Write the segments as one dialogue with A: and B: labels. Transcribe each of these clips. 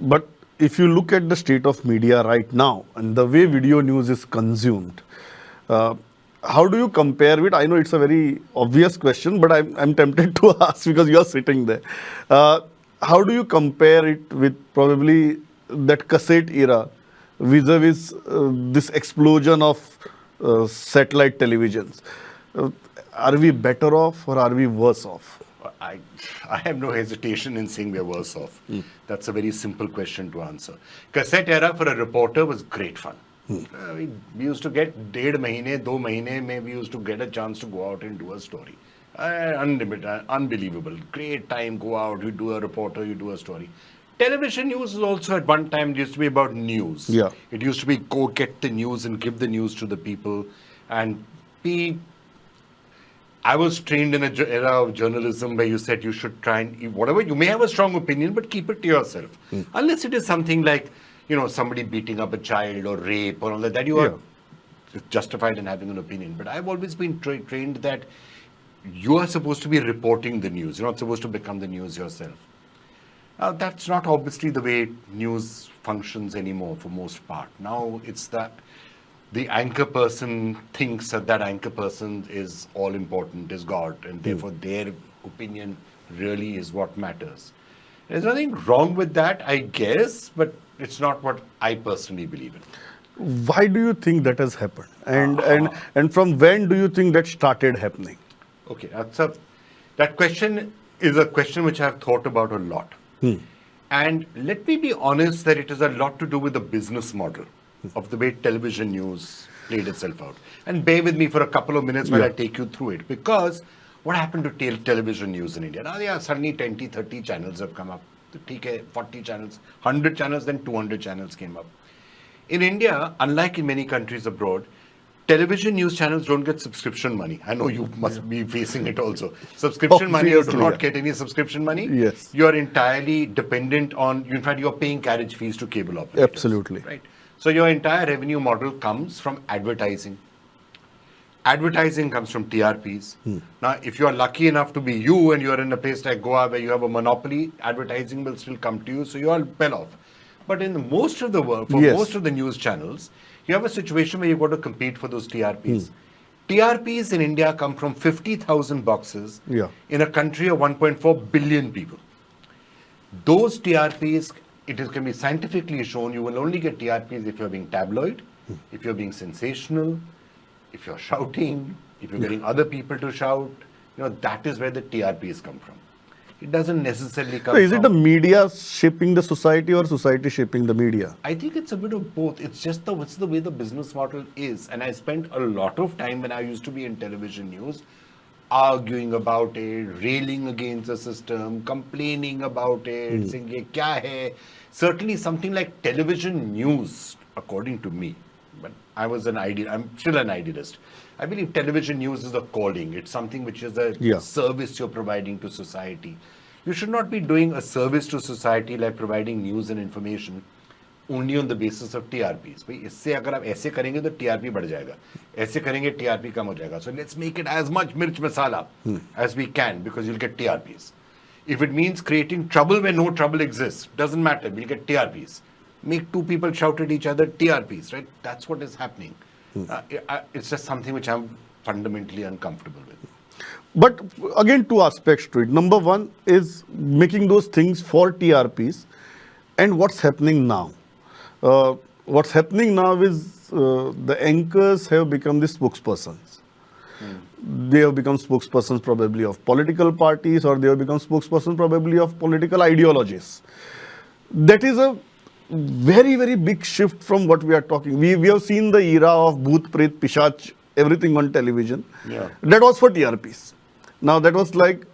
A: But if you look at the state of media right now and the way video news is consumed, uh, how do you compare it? I know it's a very obvious question, but I'm tempted to ask because you are sitting there. Uh, how do you compare it with probably that cassette era vis-a-vis this explosion of satellite televisions? Uh, are we better off or are we worse off?
B: I, I have no hesitation in saying we're worse off. That's a very simple question to answer. Cassette era for a reporter was great fun. We used to get 1.5 mahine, 2 mahine, we used to get a chance to go out and do a story. Unlimited, unbelievable. Great time, go out, you do a reporter, you do a story. Television news was also at one time, it used to be about news.
A: Yeah.
B: It used to be go get the news and give the news to the people and be. I was trained in an era of journalism where you said you should try and, whatever, you may have a strong opinion, but keep it to yourself. Unless it is something like, somebody beating up a child or rape or all that you are justified in having an opinion. But I've always been trained that you are supposed to be reporting the news. You're not supposed to become the news yourself. Now, that's not obviously the way news functions anymore for most part. Now, it's that the anchor person thinks that anchor person is all important, is God, and therefore their opinion really is what matters. There's nothing wrong with that, I guess, but it's not what I personally believe in.
A: Why do you think that has happened? And from when do you think that started happening?
B: Okay, that question is a question which I've thought about a lot. And let me be honest that it has a lot to do with the business model of the way television news played itself out. And bear with me for a couple of minutes while I take you through it. Because what happened to television news in India? Now, suddenly 20, 30 channels have come up. 40 channels, 100 channels, then 200 channels came up. In India, unlike in many countries abroad, television news channels don't get subscription money. I know you must be facing it also. Subscription money, you do not get any subscription money.
A: Yes.
B: You are entirely dependent on, in fact, you're paying carriage fees to cable operators.
A: Absolutely.
B: Right. So your entire revenue model comes from advertising. Advertising comes from TRPs. Now, if you are lucky enough to be you and you're in a place like Goa where you have a monopoly, advertising will still come to you, so you are well off. But in most of the world, for most of the news channels, you have a situation where you've got to compete for those TRPs. TRPs in India come from 50,000 boxes in a country of 1.4 billion people. Those TRPs, can be scientifically shown, you will only get TRPs if you're being tabloid, if you're being sensational, if you're shouting, if you're getting other people to shout. That is where the TRPs come from. It doesn't necessarily come from...
A: Is it the media shaping the society or society shaping the media?
B: I think it's a bit of both. It's just it's the way the business model is. And I spent a lot of time when I used to be in television news arguing about it, railing against the system, complaining about it, saying, ye kya hai? Certainly something like television news, according to me, but I'm still an idealist. I believe television news is a calling. It's something which is a service you're providing to society. You should not be doing a service to society like providing news and information only on the basis of TRPs. भाई इससे अगर आप ऐसे करेंगे तो TRP बढ़ जाएगा. ऐसे करेंगे TRP कम हो जाएगा. So let's make it as much mirch masala as we can because you'll get TRPs. If it means creating trouble where no trouble exists, doesn't matter. We'll get TRPs. Make two people shout at each other, TRPs, right? That's what is happening. It's just something which I'm fundamentally uncomfortable with.
A: But again, two aspects to it. Number one is making those things for TRPs. And what's happening now? What's happening now is the anchors have become the spokespersons. They have become spokespersons probably of political parties, or they have become spokespersons probably of political ideologies. That is a very, very big shift from what we are talking. We have seen the era of Bhoot, Pret, Pishach, everything on television. That was for TRPs. Now that was like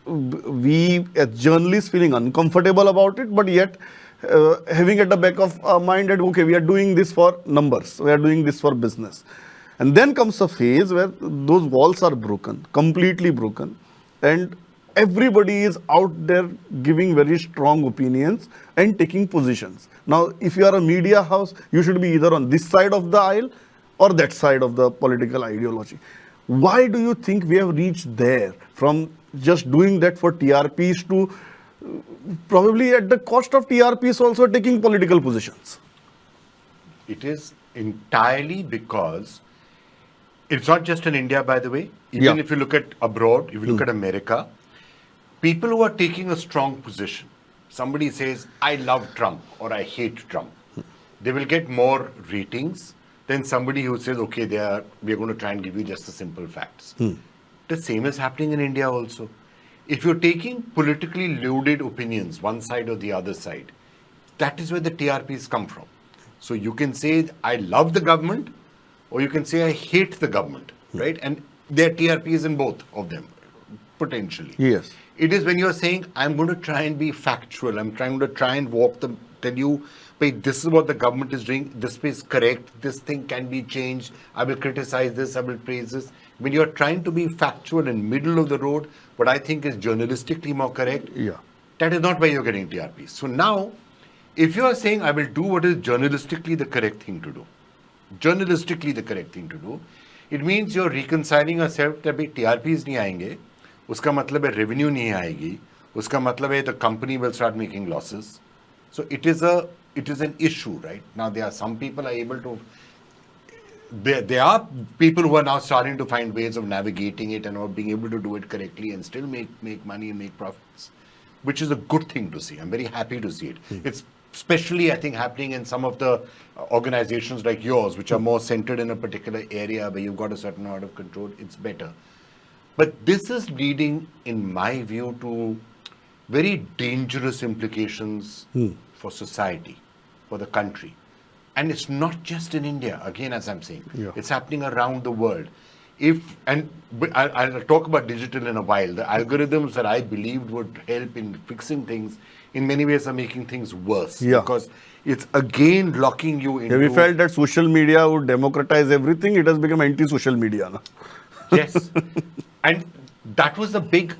A: we as journalists feeling uncomfortable about it, but yet having at the back of our mind that, okay, we are doing this for numbers, we are doing this for business. And then comes a phase where those walls are broken, completely broken, and everybody is out there giving very strong opinions and taking positions. Now, if you are a media house, you should be either on this side of the aisle or that side of the political ideology. Why do you think we have reached there from just doing that for TRPs to probably at the cost of TRPs also taking political positions.
B: It is entirely because it's not just in India, by the way. Even if you look at abroad, if you look at America, people who are taking a strong position, somebody says, I love Trump or I hate Trump, they will get more ratings than somebody who says, okay, we're going to try and give you just the simple facts. The same is happening in India also. If you're taking politically loaded opinions, one side or the other side, that is where the TRPs come from. So you can say, I love the government, or you can say, I hate the government, right? And there are TRPs in both of them, potentially.
A: Yes.
B: It is when you're saying, I'm going to try and be factual, I'm trying to try and tell you, wait, this is what the government is doing, this is correct, this thing can be changed, I will criticize this, I will praise this. When you're trying to be factual and middle of the road, what I think is journalistically more correct, that is not why you're getting TRPs. So now, if you are saying, I will do what is journalistically the correct thing to do, it means you're reconciling yourself that TRPs nahi aayenge, uska matlab hai revenue nahi aayegi, uska matlab hai the company will start making losses. So it is an issue, right? Now there are some people are able to, there are people who are now starting to find ways of navigating it and of being able to do it correctly and still make money and make profits, which is a good thing to see. I'm very happy to see it. It's especially, I think, happening in some of the organizations like yours, which are more centered in a particular area where you've got a certain amount of control. It's better. But this is leading, in my view, to very dangerous implications for society, for the country. And it's not just in India, again, as I'm saying. It's happening around the world. I'll talk about digital in a while. The algorithms that I believed would help in fixing things, in many ways are making things worse. Because it's again locking you into...
A: We felt that social media would democratize everything. It has become anti-social media now.
B: Yes. And that was the big...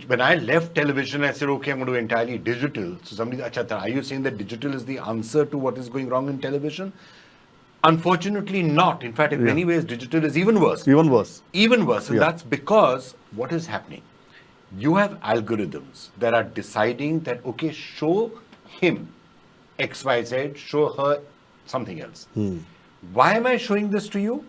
B: When I left television, I said, okay, I'm going to do entirely digital. So somebody said, are you saying that digital is the answer to what is going wrong in television? Unfortunately not. In fact, in many ways, digital is even worse.
A: Even worse.
B: Even worse. And that's because what is happening? You have algorithms that are deciding that, okay, show him XYZ, show her something else. Why am I showing this to you?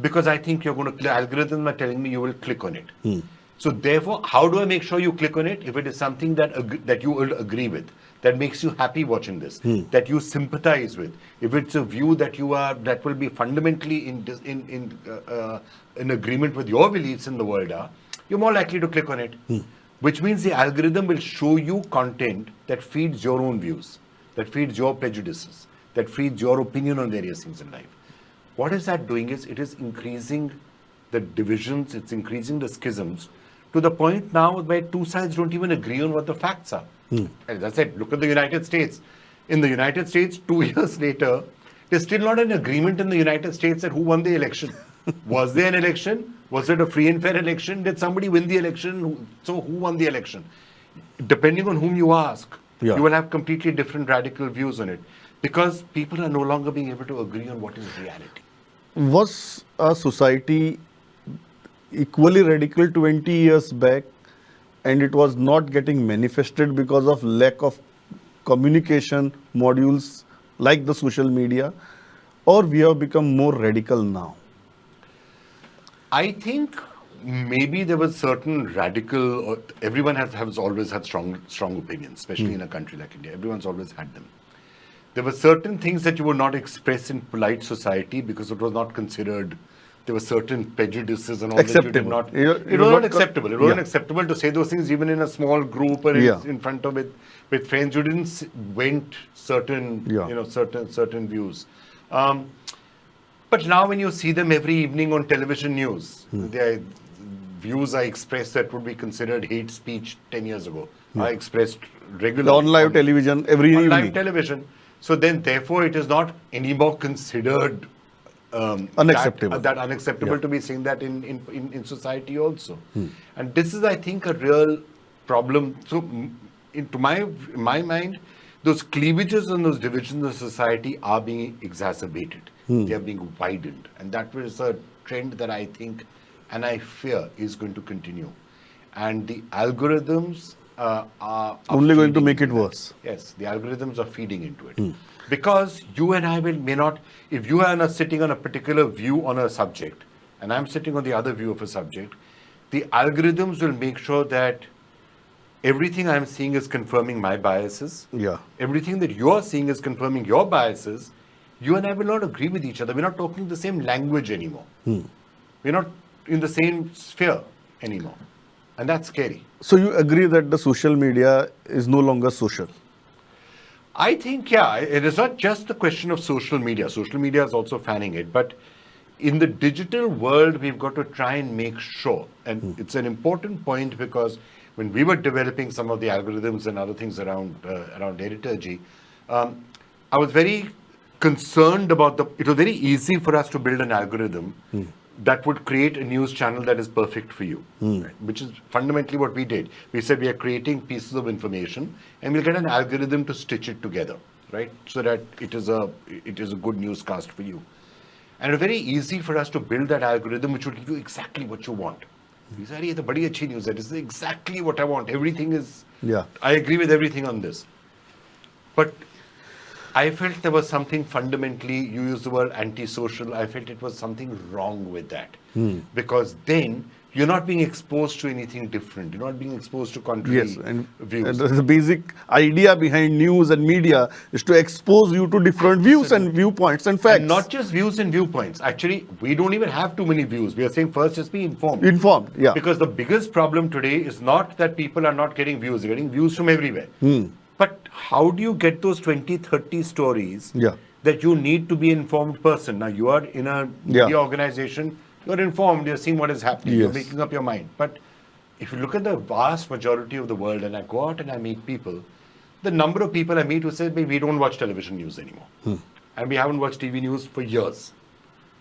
B: Because I think you're going to, algorithms are telling me you will click on it. So therefore, how do I make sure you click on it? If it is something that you will agree with, that makes you happy watching this, that you sympathize with, if it's a view that that will be fundamentally in agreement with your beliefs in the world, you're more likely to click on it. Which means the algorithm will show you content that feeds your own views, that feeds your prejudices, that feeds your opinion on various things in life. What is that doing is, it is increasing the divisions, it's increasing the schisms, to the point now where two sides don't even agree on what the facts are. As I said, look at the United States. In the United States, 2 years later, there's still not an agreement in the United States that who won the election. Was there an election? Was it a free and fair election? Did somebody win the election? So who won the election? Depending on whom you ask, you will have completely different radical views on it. Because people are no longer being able to agree on what is reality.
A: Was a society equally radical 20 years back, and it was not getting manifested because of lack of communication modules like the social media, or we have become more radical now?
B: I think maybe there was certain radical, or everyone has always had strong opinions, especially in a country like India. Everyone's always had them. There were certain things that you would not express in polite society because it was not considered. There were certain prejudices and all that you did not. It was not acceptable. It wasn't acceptable to say those things even in a small group or in front of with friends. You didn't vent certain certain views. But now when you see them every evening on television news, their views are expressed that would be considered hate speech 10 years ago. Are expressed regularly
A: on live television every evening.
B: Live television. So then, therefore, it is not anymore considered
A: unacceptable.
B: That unacceptable to be saying that in society also. And this is, I think, a real problem. So, to my mind, those cleavages and those divisions of society are being exacerbated. They are being widened. And that was a trend that I think and I fear is going to continue. And the algorithms are
A: only going to
B: feeding
A: make it
B: into that.
A: worse.
B: Yes, the algorithms are feeding into it. Because you and I may not, if you are sitting on a particular view on a subject, and I'm sitting on the other view of a subject, the algorithms will make sure that everything I'm seeing is confirming my biases.
A: Yeah.
B: Everything that you're seeing is confirming your biases. You and I will not agree with each other. We're not talking the same language anymore. We're not in the same sphere anymore. And that's scary.
A: So you agree that the social media is no longer social?
B: I think, yeah, it is not just the question of social media. Social media is also fanning it. But in the digital world, we've got to try and make sure. And it's an important point because when we were developing some of the algorithms and other things around Editorji, I was very concerned about it was very easy for us to build an algorithm that would create a news channel that is perfect for you, right? Which is fundamentally what we did. We said we are creating pieces of information and we'll get an algorithm to stitch it together, right? So that it is a good newscast for you. And it was very easy for us to build that algorithm which would give you exactly what you want. We said, "Hey, the badi achhi news hai. This is exactly what I want. Everything is, I agree with everything on this." But I felt there was something fundamentally, you use the word antisocial, I felt it was something wrong with that. Because then you're not being exposed to anything different. You're not being exposed to contrary views.
A: And the basic idea behind news and media is to expose you to different views and viewpoints and facts.
B: And not just views and viewpoints. Actually, we don't even have too many views. We are saying first just be informed.
A: Informed, yeah.
B: Because the biggest problem today is not that people are not getting views. They're getting views from everywhere. But how do you get those 20, 30 stories that you need to be an informed person? Now, you are in a media organization, you're informed, you're seeing what is happening, you're making up your mind. But if you look at the vast majority of the world, and I go out and I meet people, the number of people I meet who say, we don't watch television news anymore. And we haven't watched TV news for years.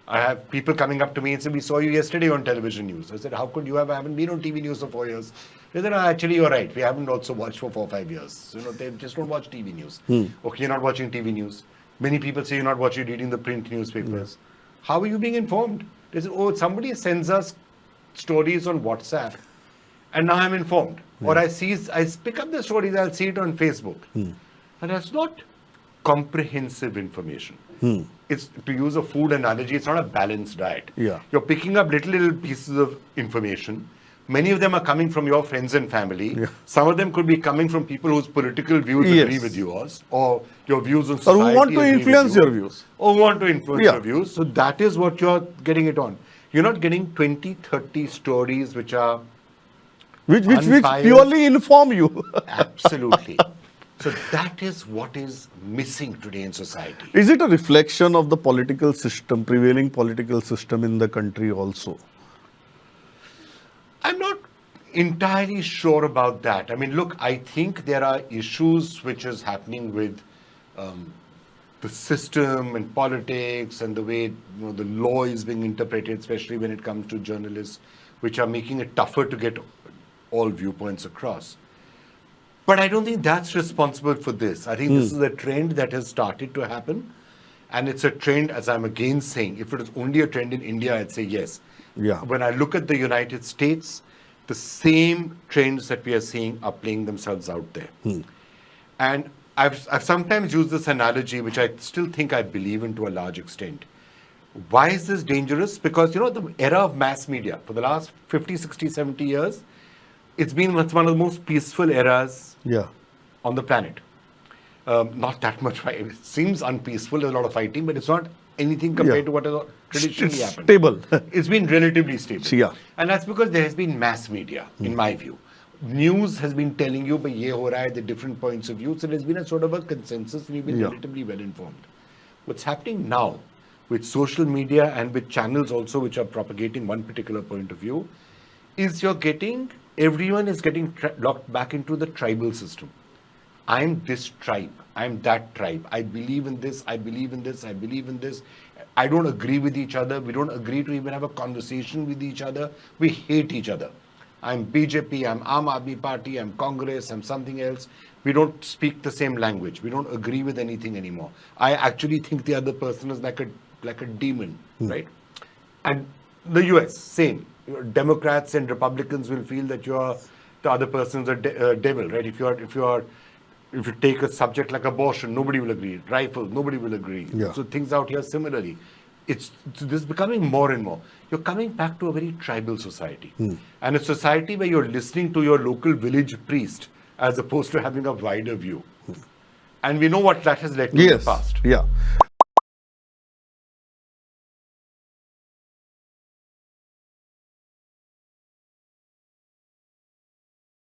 B: I have people coming up to me and say, we saw you yesterday on television news. I said, how could you have? I haven't been on TV news for 4 years. They said, no, actually, you're right. We haven't also watched for 4 or 5 years. They just don't watch TV news. Okay, you're not watching TV news. Many people say you're not reading the print newspapers. How are you being informed? They say, oh, somebody sends us stories on WhatsApp and now I'm informed. Or I pick up the stories, I'll see it on Facebook. And that's not comprehensive information. It's, to use a food analogy, it's not a balanced diet. You're picking up little pieces of information. Many of them are coming from your friends and family. Some of them could be coming from people whose political views agree with yours, or your views on society.
A: Or who want to influence your views.
B: Or want to influence your views. So that is what you're getting it on. You're not getting 20, 30 stories which are
A: which purely inform you.
B: Absolutely. So that is what is missing today in society.
A: Is it a reflection of the political system, prevailing political system in the country also?
B: I'm not entirely sure about that. I mean, look, I think there are issues which is happening with the system and politics and the way the law is being interpreted, especially when it comes to journalists, which are making it tougher to get all viewpoints across. But I don't think that's responsible for this. I think this is a trend that has started to happen. And it's a trend, as I'm again saying, if it was only a trend in India, I'd say yes. When I look at the United States, the same trends that we are seeing are playing themselves out there. And I've sometimes used this analogy, which I still think I believe in to a large extent. Why is this dangerous? Because, the era of mass media, for the last 50, 60, 70 years, it's been one of the most peaceful eras on the planet. Not that much fighting. It seems unpeaceful, there's a lot of fighting, but it's not anything compared to what has traditionally happened.
A: Stable.
B: It's been relatively stable.
A: Yeah.
B: And that's because there has been mass media, in my view. News has been telling you, but ye ho raha hai, the different points of view. So there's been a sort of a consensus and you've been relatively well informed. What's happening now with social media and with channels also which are propagating one particular point of view is everyone is getting locked back into the tribal system. I'm this tribe. I'm that tribe. I believe in this. I believe in this. I believe in this. I don't agree with each other. We don't agree to even have a conversation with each other. We hate each other. I'm BJP. I'm Aam Aadmi Party. I'm Congress. I'm something else. We don't speak the same language. We don't agree with anything anymore. I actually think the other person is like a demon, right? And the US, same. Democrats and Republicans will feel that you're the other person's a devil, right? If you take a subject like abortion, nobody will agree. Rifle, nobody will agree.
A: Yeah.
B: So things out here similarly. This is becoming more and more. You're coming back to a very tribal society. And a society where you're listening to your local village priest as opposed to having a wider view. And we know what that has led to in the past.
A: Yeah.